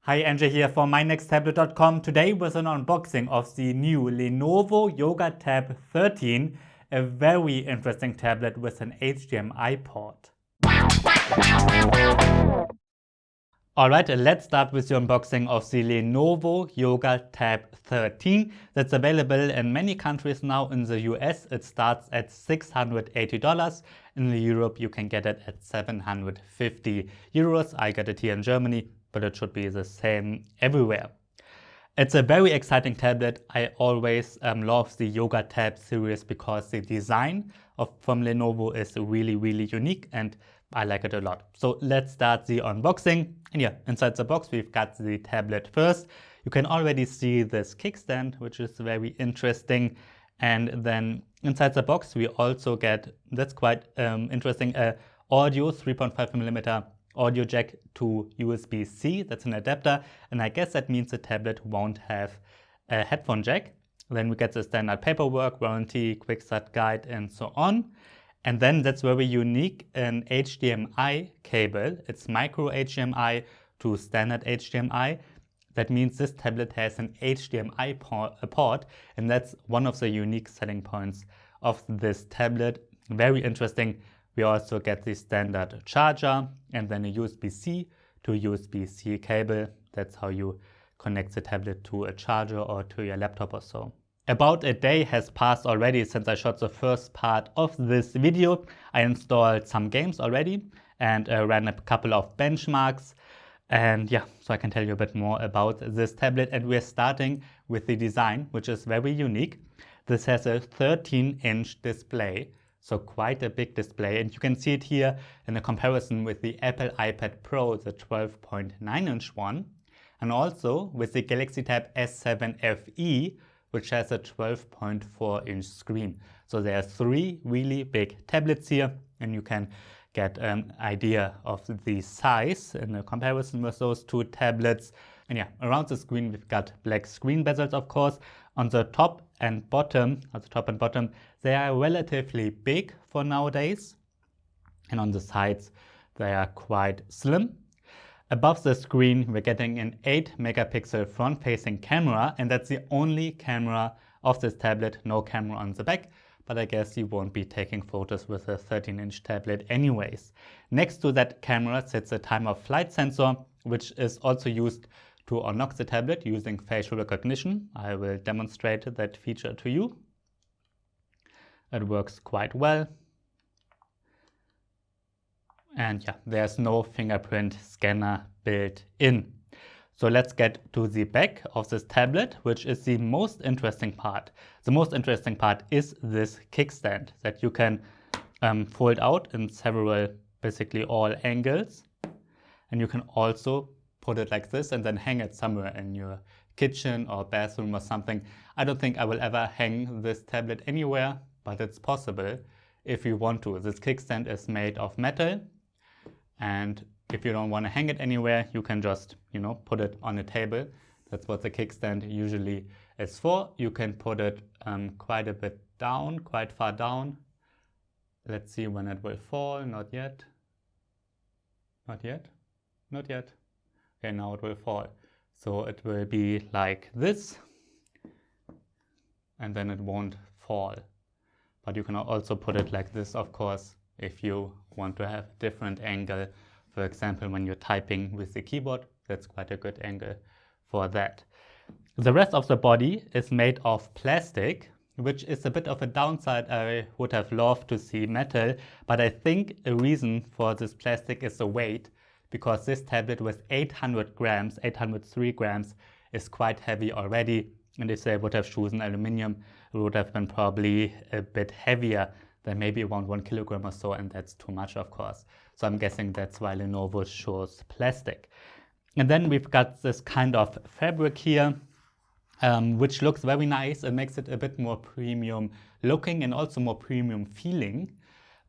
Hi, Andrew here for mynexttablet.com. Today with an unboxing of the new Lenovo Yoga Tab 13, a very interesting tablet with an HDMI port. Alright, let's start with the unboxing of the Lenovo Yoga Tab 13. That's available in many countries now. In the US it starts at $680. In Europe you can get it at 750 euros. I got it here in Germany, but it should be the same everywhere. It's a very exciting tablet. I always love the Yoga Tab series because the design from Lenovo is really unique and I like it a lot. So let's start the unboxing. And yeah, inside the box we've got the tablet first. You can already see this kickstand, which is very interesting. And then inside the box we also get, that's quite interesting, audio 3.5mm audio jack to USB-C. That's an adapter, and I guess that means the tablet won't have a headphone jack. Then we get the standard paperwork, warranty, quick start guide, and so on. And then that's very unique, an HDMI cable. It's micro HDMI to standard HDMI. That means this tablet has an HDMI port, and that's one of the unique selling points of this tablet. Very interesting. We also get the standard charger and then a USB-C to USB-C cable. That's how you connect the tablet to a charger or to your laptop or so. About a day has passed already since I shot the first part of this video. I installed some games already and ran a couple of benchmarks. And yeah, so I can tell you a bit more about this tablet. And we're starting with the design, which is very unique. This has a 13-inch display. So quite a big display, and you can see it here in a comparison with the Apple iPad Pro, the 12.9-inch one, and also with the Galaxy Tab S7 FE, which has a 12.4-inch screen. So there are three really big tablets here, and you can get an idea of the size in a comparison with those two tablets. And yeah, around the screen we've got black screen bezels, of course. On the top and bottom, they are relatively big for nowadays. And on the sides, they are quite slim. Above the screen, we're getting an 8-megapixel front-facing camera, and that's the only camera of this tablet, no camera on the back. But I guess you won't be taking photos with a 13-inch tablet anyways. Next to that camera sits a time-of-flight sensor, which is also used to unlock the tablet using facial recognition. I will demonstrate that feature to you. It works quite well. And yeah, there's no fingerprint scanner built in. So let's get to the back of this tablet, which is the most interesting part. The most interesting part is this kickstand that you can fold out in several, basically all angles. And you can also put it like this and then hang it somewhere in your kitchen or bathroom or something. I don't think I will ever hang this tablet anywhere, but it's possible if you want to. This kickstand is made of metal, and if you don't want to hang it anywhere, you can just, put it on a table. That's what the kickstand usually is for. You can put it quite a bit down, quite far down. Let's see when it will fall. Not yet. Not yet. Not yet. Okay, now it will fall. So it will be like this, and then it won't fall. But you can also put it like this, of course, if you want to have a different angle. For example, when you're typing with the keyboard, that's quite a good angle for that. The rest of the body is made of plastic, which is a bit of a downside. I would have loved to see metal, but I think a reason for this plastic is the weight, because this tablet with 800 grams, 803 grams, is quite heavy already. And if they would have chosen aluminum, it would have been probably a bit heavier than maybe around 1 kilogram or so, and that's too much, of course. So I'm guessing that's why Lenovo chose plastic. And then we've got this kind of fabric here, which looks very nice. It makes it a bit more premium looking and also more premium feeling.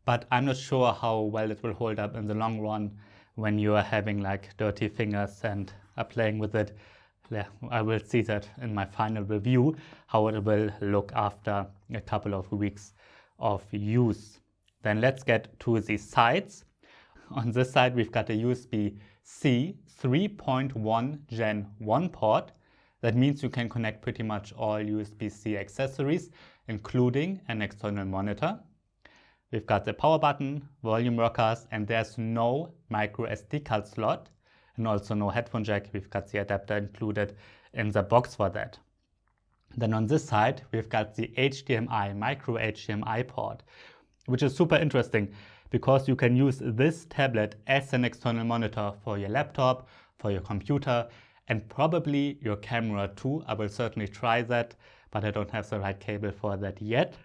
But I'm not sure how well it will hold up in the long run when you are having like dirty fingers and are playing with it. Yeah, I will see that in my final review, how it will look after a couple of weeks of use. Then let's get to the sides. On this side we've got a USB-C 3.1 Gen 1 port. That means you can connect pretty much all USB-C accessories, including an external monitor. We've got the power button, volume rockers, and there's no micro SD card slot and also no headphone jack. We've got the adapter included in the box for that. Then on this side, we've got the HDMI, micro HDMI port, which is super interesting because you can use this tablet as an external monitor for your laptop, for your computer, and probably your camera too. I will certainly try that, but I don't have the right cable for that yet.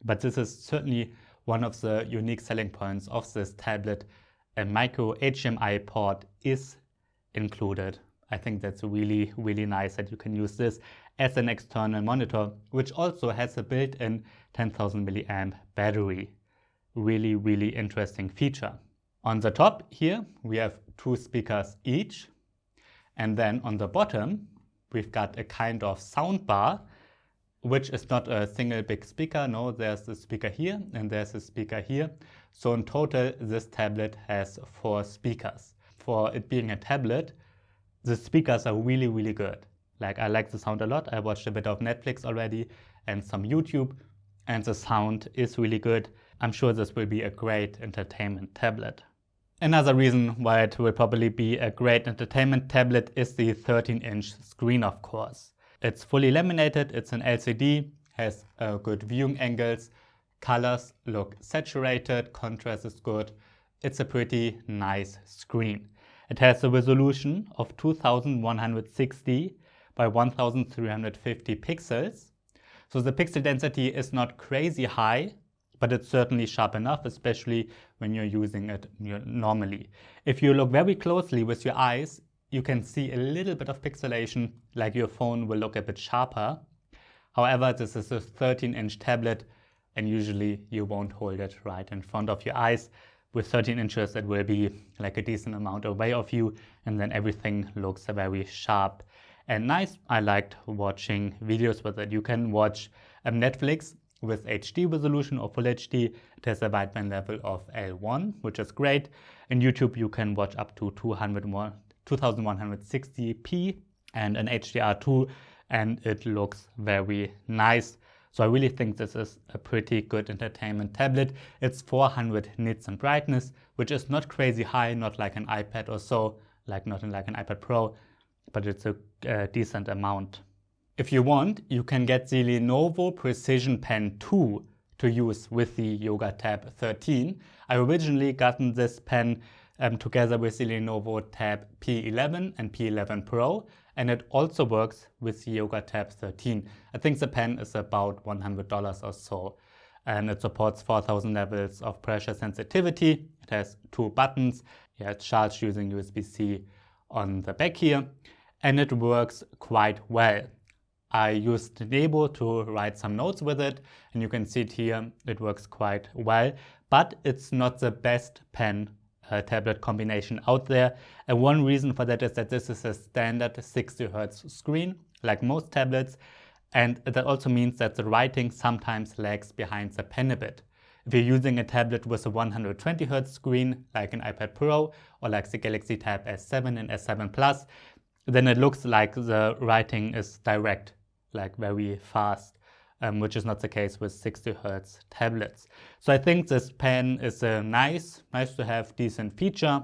But this is certainly one of the unique selling points of this tablet. A micro HDMI port is included. I think that's really, really nice that you can use this as an external monitor, which also has a built-in 10,000 milliamp battery. Really, really interesting feature. On the top here, we have 2 speakers each. And then on the bottom, we've got a kind of sound bar, which is not a single big speaker. No, there's a speaker here and there's a speaker here. So in total, this tablet has 4 speakers. For it being a tablet, the speakers are really, really good. Like, I like the sound a lot. I watched a bit of Netflix already and some YouTube, and the sound is really good. I'm sure this will be a great entertainment tablet. Another reason why it will probably be a great entertainment tablet is the 13-inch screen, of course. It's fully laminated, it's an LCD, has good viewing angles, colors look saturated, contrast is good. It's a pretty nice screen. It has a resolution of 2160 by 1350 pixels. So the pixel density is not crazy high, but it's certainly sharp enough, especially when you're using it normally. If you look very closely with your eyes, you can see a little bit of pixelation, like your phone will look a bit sharper. However, this is a 13-inch tablet, and usually you won't hold it right in front of your eyes. With 13 inches, it will be like a decent amount away of you, and then everything looks very sharp and nice. I liked watching videos with it. You can watch Netflix with HD resolution or Full HD. It has a wideband level of L1, which is great. In YouTube, you can watch up to 2160p and an HDR2, and it looks very nice. So I really think this is a pretty good entertainment tablet. It's 400 nits in brightness, which is not crazy high, not like an iPad or so, like not like an iPad Pro, but it's a decent amount. If you want, you can get the Lenovo Precision Pen 2 to use with the Yoga Tab 13. I originally gotten this pen together with the Lenovo Tab P11 and P11 Pro, and it also works with the Yoga Tab 13. I think the pen is about $100 or so, and it supports 4000 levels of pressure sensitivity. It has 2 buttons. Yeah, it's charged using USB-C on the back here, and it works quite well. I used Lenovo to write some notes with it, and you can see it here. It works quite well, but it's not the best pen tablet combination out there. And one reason for that is that this is a standard 60 Hz screen, like most tablets, and that also means that the writing sometimes lags behind the pen a bit. If you're using a tablet with a 120 Hz screen, like an iPad Pro or like the Galaxy Tab S7 and S7 Plus, then it looks like the writing is direct, like very fast, which is not the case with 60 Hz tablets. So I think this pen is a nice to have decent feature,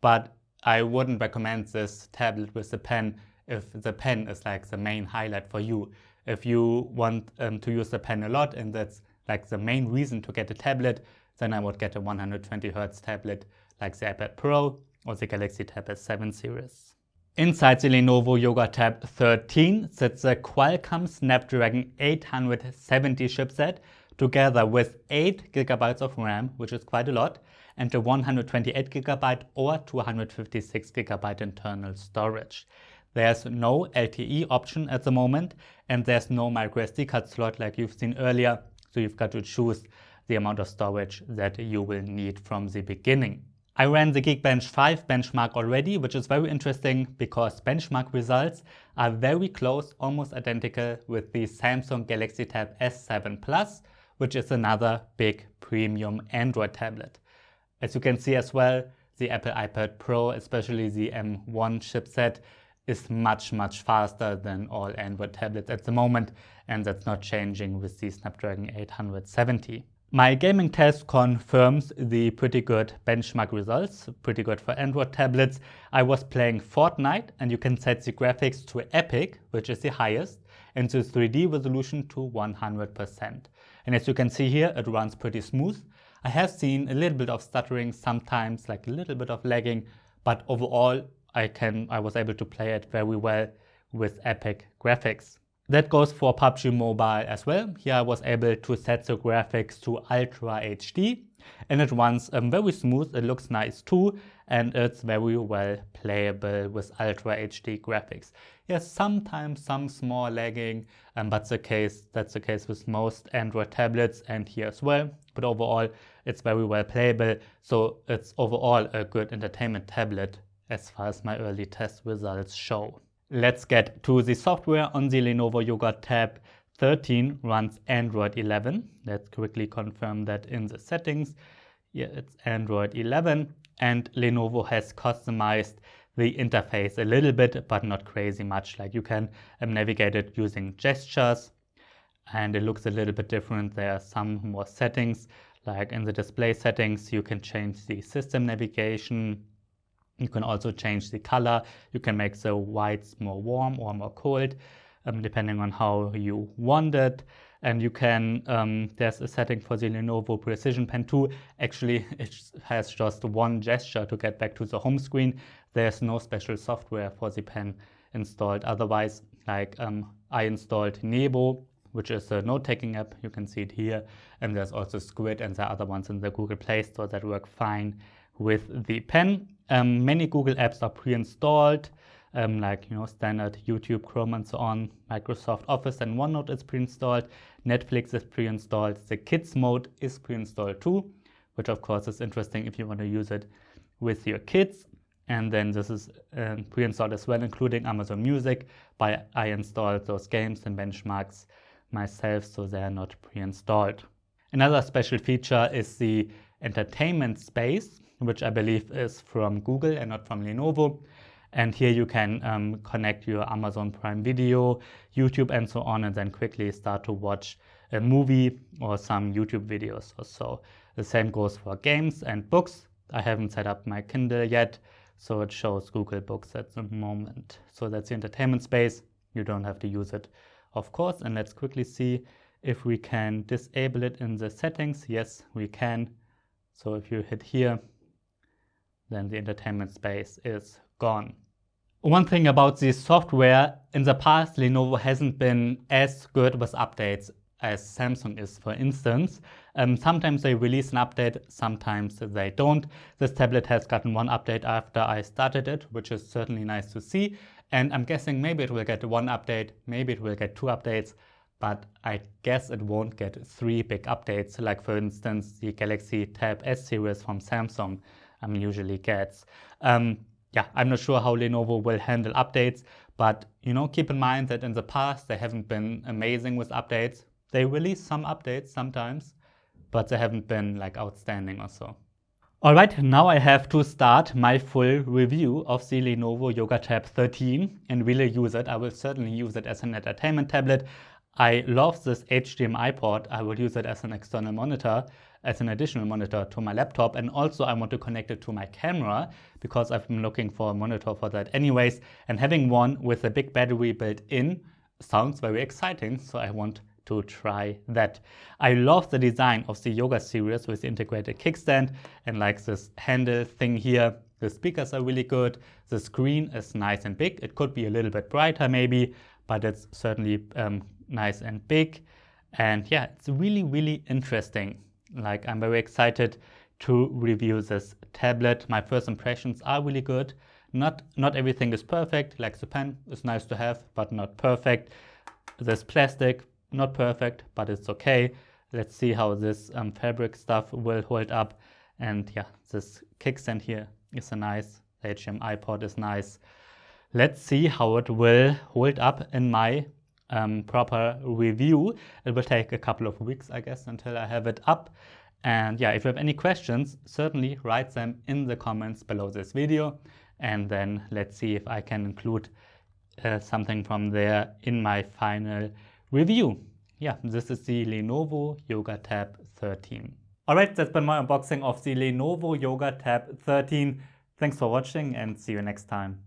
but I wouldn't recommend this tablet with the pen if the pen is like the main highlight for you. If you want to use the pen a lot and that's like the main reason to get a tablet, then I would get a 120 Hz tablet like the iPad Pro or the Galaxy Tab S7 series. Inside the Lenovo Yoga Tab 13 sits a Qualcomm Snapdragon 870 chipset together with 8 GB of RAM, which is quite a lot, and a 128 GB or 256 GB internal storage. There's no LTE option at the moment, and there's no microSD card slot like you've seen earlier, so you've got to choose the amount of storage that you will need from the beginning. I ran the Geekbench 5 benchmark already, which is very interesting because benchmark results are very close, almost identical with the Samsung Galaxy Tab S7 Plus, which is another big premium Android tablet. As you can see as well, the Apple iPad Pro, especially the M1 chipset, is much faster than all Android tablets at the moment, and that's not changing with the Snapdragon 870. My gaming test confirms the pretty good benchmark results, pretty good for Android tablets. I was playing Fortnite, and you can set the graphics to Epic, which is the highest, and the 3D resolution to 100%. And as you can see here, it runs pretty smooth. I have seen a little bit of stuttering sometimes, like a little bit of lagging, but overall I was able to play it very well with Epic graphics. That goes for PUBG Mobile as well. Here I was able to set the graphics to Ultra HD, and it runs very smooth. It looks nice too, and it's very well playable with Ultra HD graphics. Yes, sometimes some small lagging, but that's the case with most Android tablets and here as well. But overall, it's very well playable. So it's overall a good entertainment tablet as far as my early test results show. Let's get to the software. On the Lenovo Yoga Tab 13 runs Android 11. Let's quickly confirm that in the settings. Yeah, it's Android 11, and Lenovo has customized the interface a little bit, but not crazy much. Like you can navigate it using gestures, and it looks a little bit different. There are some more settings, like in the display settings, you can change the system navigation. You can also change the color. You can make the whites more warm or more cold, depending on how you want it. And you can, there's a setting for the Lenovo Precision Pen 2. Actually, it has just one gesture to get back to the home screen. There's no special software for the pen installed. Otherwise, like I installed Nebo, which is a note-taking app. You can see it here. And there's also Squid, and there are other ones in the Google Play Store that work fine with the pen. Many Google apps are pre-installed, like standard YouTube, Chrome, and so on. Microsoft Office and OneNote is pre-installed. Netflix is pre-installed. The Kids mode is pre-installed too, which of course is interesting if you want to use it with your kids. And then this is pre-installed as well, including Amazon Music. But I installed those games and benchmarks myself, so they are not pre-installed. Another special feature is the entertainment space, which I believe is from Google and not from Lenovo. And here you can connect your Amazon Prime Video, YouTube, and so on, and then quickly start to watch a movie or some YouTube videos or so. The same goes for games and books. I haven't set up my Kindle yet, so it shows Google Books at the moment. So that's the entertainment space. You don't have to use it, of course. And let's quickly see if we can disable it in the settings. Yes, we can. So if you hit here, then the entertainment space is gone. One thing about the software, in the past, Lenovo hasn't been as good with updates as Samsung is, for instance. Sometimes they release an update, sometimes they don't. This tablet has gotten one update after I started it, which is certainly nice to see. And I'm guessing maybe it will get one update, maybe it will get two updates, but I guess it won't get three big updates, like for instance, the Galaxy Tab S series from Samsung usually gets. Yeah, I'm not sure how Lenovo will handle updates, but keep in mind that in the past they haven't been amazing with updates. They release some updates sometimes, but they haven't been like outstanding or so. Alright, now I have to start my full review of the Lenovo Yoga Tab 13 and really use it. I will certainly use it as an entertainment tablet. I love this HDMI port. I will use it as an external monitor, as an additional monitor to my laptop. And also I want to connect it to my camera because I've been looking for a monitor for that anyways. And having one with a big battery built in sounds very exciting. So I want to try that. I love the design of the Yoga series with the integrated kickstand and like this handle thing here. The speakers are really good. The screen is nice and big. It could be a little bit brighter maybe, but it's certainly nice and big. And yeah, it's really interesting. Like I'm very excited to review this tablet. My first impressions are really good. Not everything is perfect. Like the pen is nice to have, but not perfect. This plastic, not perfect, but it's okay. Let's see how this fabric stuff will hold up. And yeah, this kickstand here is a nice, the HDMI port is nice. Let's see how it will hold up in my proper review. It will take a couple of weeks, I guess, until I have it up. And yeah, if you have any questions, certainly write them in the comments below this video. And then let's see if I can include something from there in my final review. Yeah, this is the Lenovo Yoga Tab 13. Alright, that's been my unboxing of the Lenovo Yoga Tab 13. Thanks for watching and see you next time.